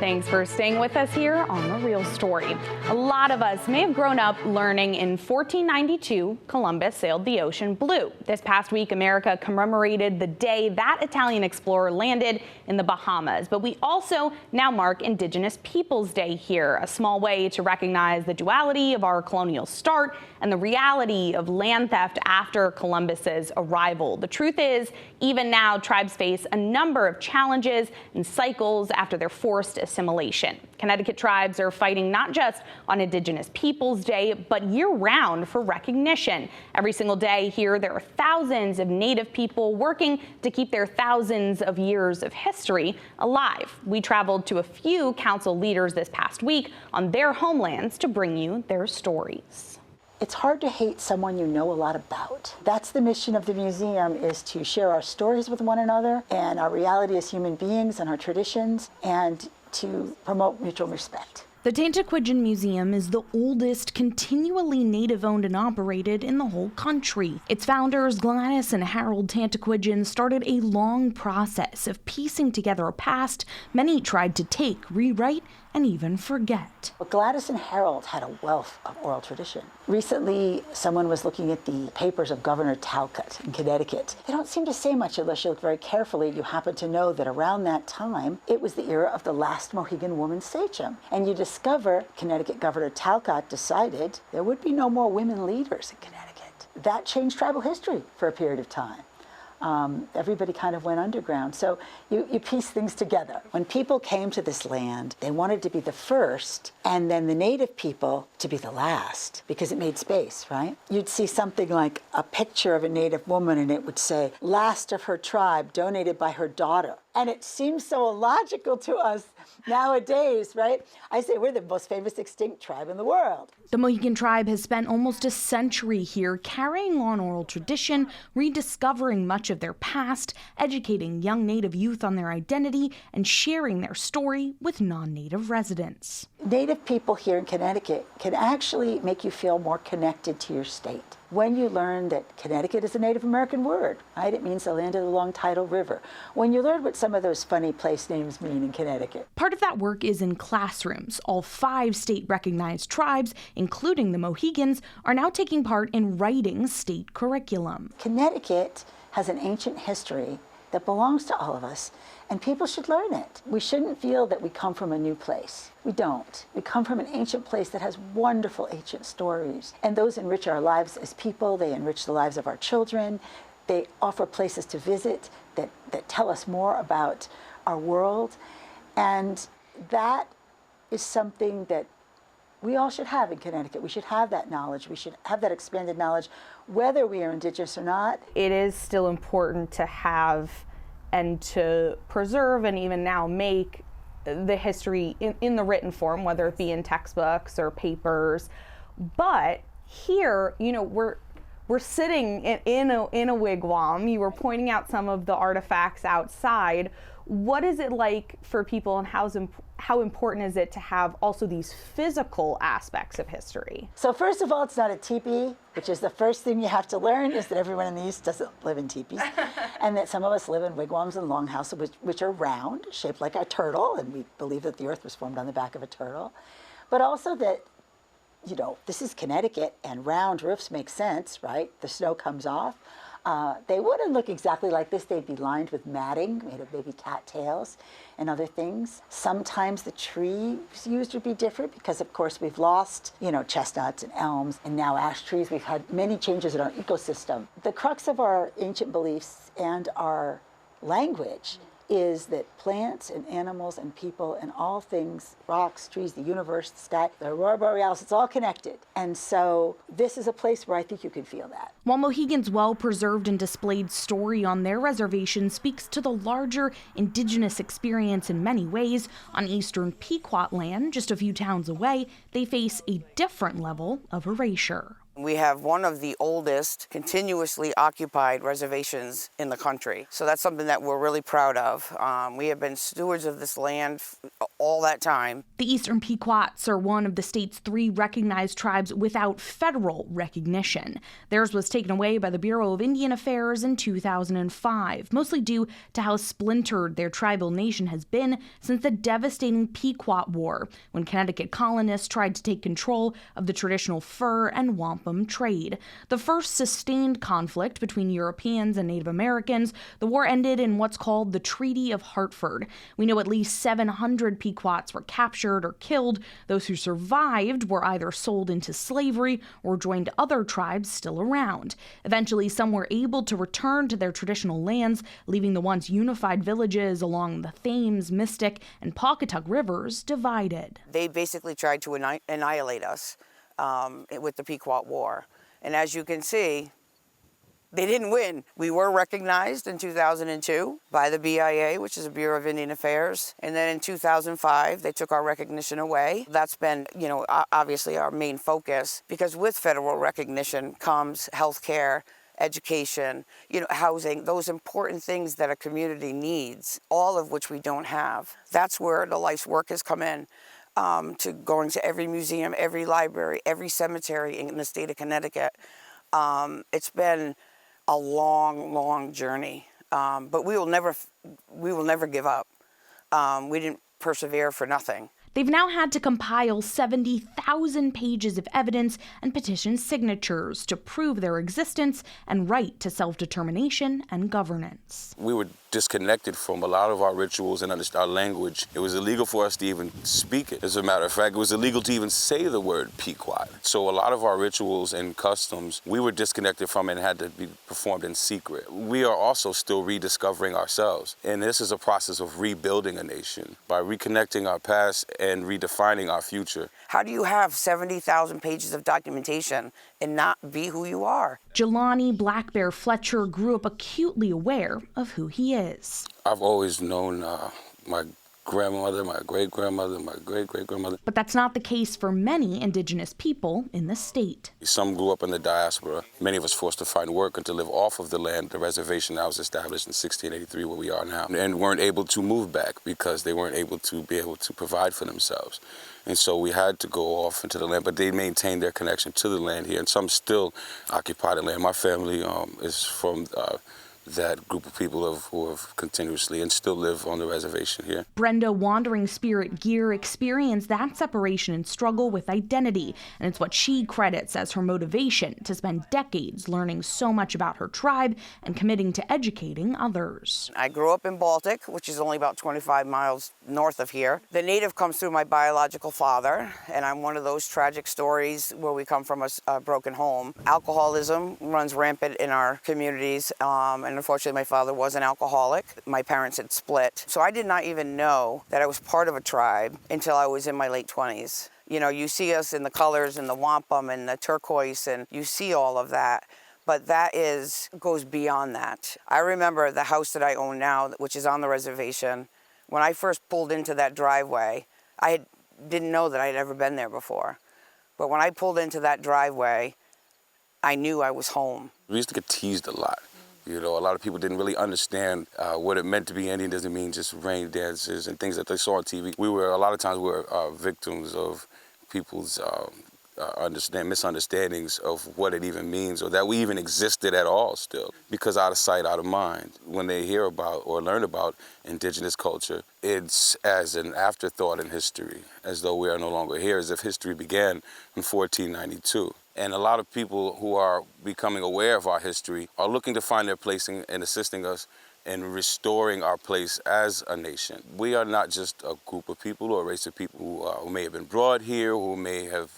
Thanks for staying with us here on The Real Story. A lot of us may have grown up learning in 1492, Columbus sailed the ocean blue. This past week, America commemorated the day that Italian explorer landed in the Bahamas. But we also now mark Indigenous Peoples Day here, a small way to recognize the duality of our colonial start and the reality of land theft after Columbus's arrival. The truth is, even now, tribes face a number of challenges and cycles after their forced assimilation. Connecticut tribes are fighting not just on Indigenous Peoples Day, but year-round for recognition. Every single day here, there are thousands of Native people working to keep their thousands of years of history alive. We traveled to a few council leaders this past week on their homelands to bring you their stories. It's hard to hate someone you know a lot about. That's the mission of the museum, is to share our stories with one another and our reality as human beings and our traditions, and to promote mutual respect. The Tantaquidgeon Museum is the oldest continually Native-owned and operated in the whole country. Its founders, Gladys and Harold Tantaquidgeon, started a long process of piecing together a past many tried to take, rewrite, and even forget. Well, Gladys and Harold had a wealth of oral tradition. Recently, someone was looking at the papers of Governor Talcott in Connecticut. They don't seem to say much unless you look very carefully. You happen to know that around that time, it was the era of the last Mohegan woman sachem. And you discover Connecticut Governor Talcott decided there would be no more women leaders in Connecticut. That changed tribal history for a period of time. Everybody kind of went underground. So you piece things together. When people came to this land, they wanted to be the first, and then the Native people to be the last, because it made space, right? You'd see something like a picture of a Native woman, and it would say, last of her tribe, donated by her daughter. And it seems so illogical to us nowadays, right? I say we're the most famous extinct tribe in the world. The Mohegan tribe has spent almost a century here carrying on oral tradition, rediscovering much of their past, educating young Native youth on their identity, and sharing their story with non-Native residents. Native people here in Connecticut can actually make you feel more connected to your state. When you learn that Connecticut is a Native American word, right? It means the land of the long tidal river. When you learn what some of those funny place names mean in Connecticut. Part of that work is in classrooms. All 5 state-recognized tribes, including the Mohegans, are now taking part in writing state curriculum. Connecticut has an ancient history that belongs to all of us, and people should learn it. We shouldn't feel that we come from a new place. We don't. We come from an ancient place that has wonderful ancient stories, and those enrich our lives as people. They enrich the lives of our children. They offer places to visit that tell us more about our world, and that is something that we all should have in Connecticut. We should have that knowledge. We should have that expanded knowledge, whether we are Indigenous or not. It is still important to have and to preserve and even now make the history in the written form, whether it be in textbooks or papers. But here, you know, we're sitting in a wigwam. You were pointing out some of the artifacts outside. What is it like for people, and how important is it to have also these physical aspects of history? So first of all, it's not a teepee, which is the first thing you have to learn, is that everyone in the East doesn't live in teepees. And that some of us live in wigwams and longhouses, which are round, shaped like a turtle, and we believe that the earth was formed on the back of a turtle. But also that, you know, this is Connecticut, and round roofs make sense, right? The snow comes off. They wouldn't look exactly like this. They'd be lined with matting made of maybe cattails and other things. Sometimes the trees used would be different because, of course, we've lost, you know, chestnuts and elms and now ash trees. We've had many changes in our ecosystem. The crux of our ancient beliefs and our language is that plants and animals and people and all things, rocks, trees, the universe, the sky, the aurora borealis, it's all connected. And so this is a place where I think you can feel that. While Mohegan's well-preserved and displayed story on their reservation speaks to the larger Indigenous experience in many ways, on eastern Pequot land, just a few towns away, they face a different level of erasure. We have one of the oldest continuously occupied reservations in the country. So that's something that we're really proud of. We have been stewards of this land all that time. The Eastern Pequots are one of the state's 3 recognized tribes without federal recognition. Theirs was taken away by the Bureau of Indian Affairs in 2005, mostly due to how splintered their tribal nation has been since the devastating Pequot War, when Connecticut colonists tried to take control of the traditional fur and wampum trade. The first sustained conflict between Europeans and Native Americans, the war ended in what's called the Treaty of Hartford. We know at least 700 Pequots were captured or killed. Those who survived were either sold into slavery or joined other tribes still around. Eventually, some were able to return to their traditional lands, leaving the once unified villages along the Thames, Mystic, and Pawcatuck rivers divided. They basically tried to annihilate us with the Pequot War. And as you can see, they didn't win. We were recognized in 2002 by the BIA, which is the Bureau of Indian Affairs. And then in 2005, they took our recognition away. That's been, obviously our main focus, because with federal recognition comes health care, education, housing, those important things that a community needs, all of which we don't have. That's where the life's work has come in. To going to every museum, every library, every cemetery in the state of Connecticut. It's been a long, long journey, but we will never give up. We didn't persevere for nothing. They've now had to compile 70,000 pages of evidence and petition signatures to prove their existence and right to self-determination and governance. We were disconnected from a lot of our rituals and our language. It was illegal for us to even speak it. As a matter of fact, it was illegal to even say the word Pequot. So a lot of our rituals and customs, we were disconnected from and had to be performed in secret. We are also still rediscovering ourselves. And this is a process of rebuilding a nation by reconnecting our past and redefining our future. How do you have 70,000 pages of documentation and not be who you are? Jelani Black Bear Fletcher grew up acutely aware of who he is. I've always known my grandmother, my great-grandmother, my great-great-grandmother. But that's not the case for many Indigenous people in the state. Some grew up in the diaspora. Many of us forced to find work and to live off of the land. The reservation that was established in 1683, where we are now, and weren't able to move back because they weren't able to provide for themselves. And so we had to go off into the land, but they maintained their connection to the land here, and some still occupy the land. My family is from that group of people who have continuously and still live on the reservation here. Brenda Wandering Spirit Gear experienced that separation and struggle with identity, and it's what she credits as her motivation to spend decades learning so much about her tribe and committing to educating others. I grew up in Baltic, which is only about 25 miles north of here. The native comes through my biological father, and I'm one of those tragic stories where we come from a broken home. Alcoholism runs rampant in our communities, and unfortunately, my father was an alcoholic. My parents had split. So I did not even know that I was part of a tribe until I was in my late 20s. You see us in the colors and the wampum and the turquoise, and you see all of that. But that goes beyond that. I remember the house that I own now, which is on the reservation. When I first pulled into that driveway, I didn't know that I'd ever been there before. But when I pulled into that driveway, I knew I was home. We used to get teased a lot. A lot of people didn't really understand what it meant to be Indian. Doesn't mean just rain dances and things that they saw on TV. A lot of times we were victims of people's misunderstandings of what it even means, or that we even existed at all still. Because out of sight, out of mind. When they hear about or learn about indigenous culture, it's as an afterthought in history, as though we are no longer here, as if history began in 1492. And a lot of people who are becoming aware of our history are looking to find their place in assisting us in restoring our place as a nation. We are not just a group of people or a race of people who may have been brought here, who may have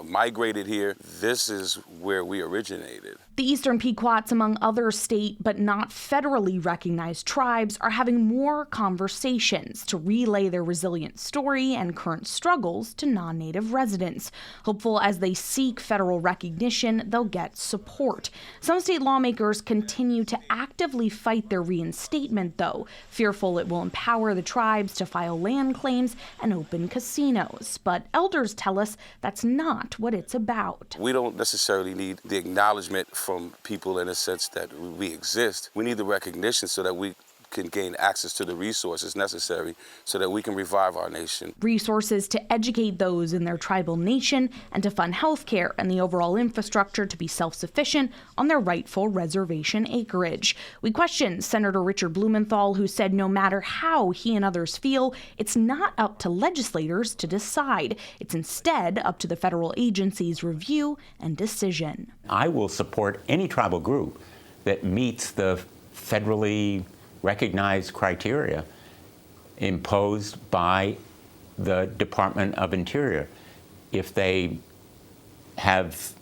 migrated here. This is where we originated. The Eastern Pequots, among other state but not federally recognized tribes, are having more conversations to relay their resilient story and current struggles to non-native residents. Hopeful as they seek federal recognition, they'll get support. Some state lawmakers continue to actively fight their reintegration reinstatement, though, fearful it will empower the tribes to file land claims and open casinos. But elders tell us that's not what it's about. We don't necessarily need the acknowledgement from people in a sense that we exist. We need the recognition so that we can gain access to the resources necessary so that we can revive our nation. Resources to educate those in their tribal nation and to fund health care and the overall infrastructure to be self-sufficient on their rightful reservation acreage. We questioned Senator Richard Blumenthal, who said no matter how he and others feel, it's not up to legislators to decide. It's instead up to the federal agencies' review and decision. I will support any tribal group that meets the federally recognized criteria imposed by the Department of Interior. If they have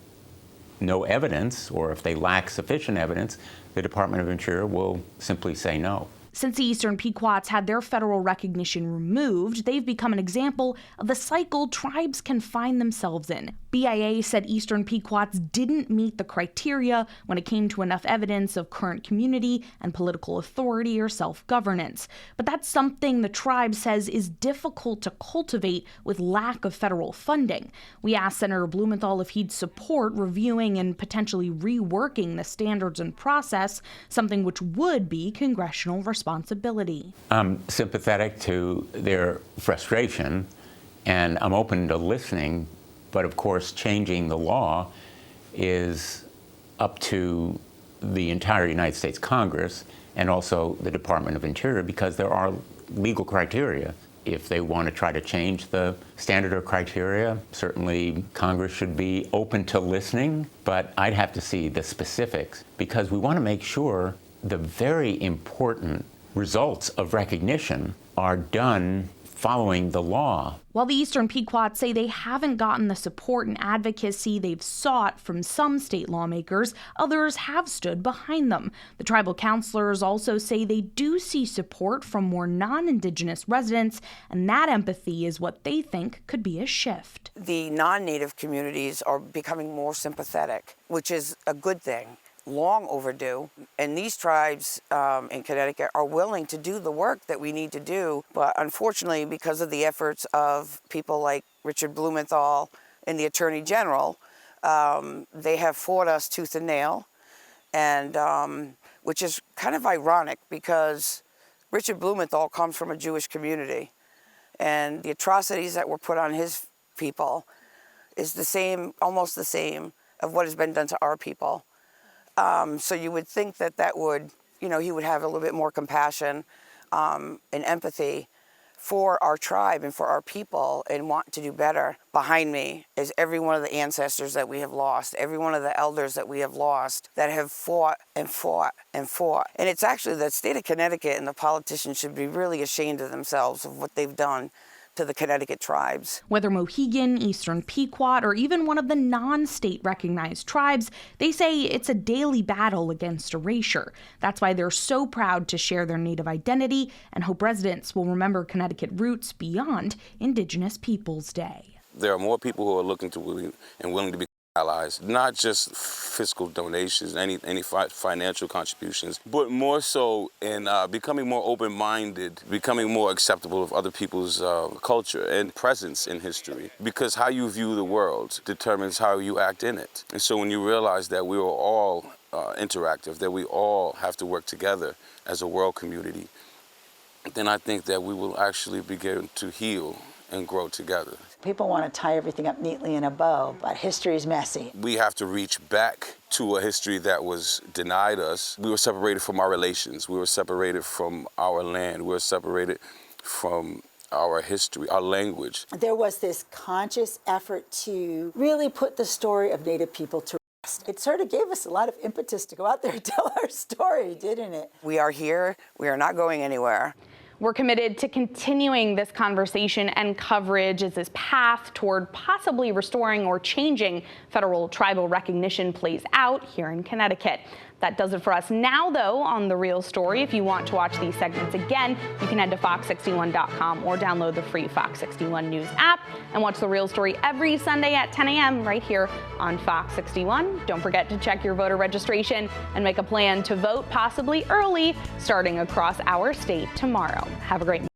no evidence, or if they lack sufficient evidence, the Department of Interior will simply say no. Since the Eastern Pequots had their federal recognition removed, they've become an example of the cycle tribes can find themselves in. BIA said Eastern Pequots didn't meet the criteria when it came to enough evidence of current community and political authority or self-governance. But that's something the tribe says is difficult to cultivate with lack of federal funding. We asked Senator Blumenthal if he'd support reviewing and potentially reworking the standards and process, something which would be congressional responsibility. I'm sympathetic to their frustration, and I'm open to listening, but of course changing the law is up to the entire United States Congress and also the Department of Interior, because there are legal criteria. If they want to try to change the standard or criteria, certainly Congress should be open to listening, but I'd have to see the specifics, because we want to make sure the very important results of recognition are done following the law. While the Eastern Pequots say they haven't gotten the support and advocacy they've sought from some state lawmakers, others have stood behind them. The tribal councilors also say they do see support from more non-Indigenous residents, and that empathy is what they think could be a shift. The non-Native communities are becoming more sympathetic, which is a good thing. Long overdue, and these tribes in Connecticut are willing to do the work that we need to do, but unfortunately, because of the efforts of people like Richard Blumenthal and the Attorney General, they have fought us tooth and nail, and which is kind of ironic because Richard Blumenthal comes from a Jewish community, and the atrocities that were put on his people is the same, almost the same, of what has been done to our people. So you would think that that would, he would have a little bit more compassion and empathy for our tribe and for our people and want to do better. Behind me is every one of the ancestors that we have lost, every one of the elders that we have lost that have fought and fought and fought. And it's actually the state of Connecticut and the politicians should be really ashamed of themselves of what they've done to the Connecticut tribes. Whether Mohegan, Eastern Pequot, or even one of the non-state recognized tribes, they say it's a daily battle against erasure. That's why they're so proud to share their Native identity and hope residents will remember Connecticut roots beyond Indigenous Peoples Day. There are more people who are looking to and willing to be allies, not just fiscal donations, any financial contributions, but more so in becoming more open-minded, becoming more acceptable of other people's culture and presence in history. Because how you view the world determines how you act in it. And so when you realize that we are all interactive, that we all have to work together as a world community, then I think that we will actually begin to heal and grow together. People want to tie everything up neatly in a bow, but history is messy. We have to reach back to a history that was denied us. We were separated from our relations. We were separated from our land. We were separated from our history, our language. There was this conscious effort to really put the story of Native people to rest. It sort of gave us a lot of impetus to go out there and tell our story, didn't it? We are here. We are not going anywhere. We're committed to continuing this conversation and coverage as this path toward possibly restoring or changing federal tribal recognition plays out here in Connecticut. That does it for us now, though, on The Real Story. If you want to watch these segments again, you can head to fox61.com or download the free Fox 61 News app and watch The Real Story every Sunday at 10 a.m. right here on Fox 61. Don't forget to check your voter registration and make a plan to vote possibly early, starting across our state tomorrow. Have a great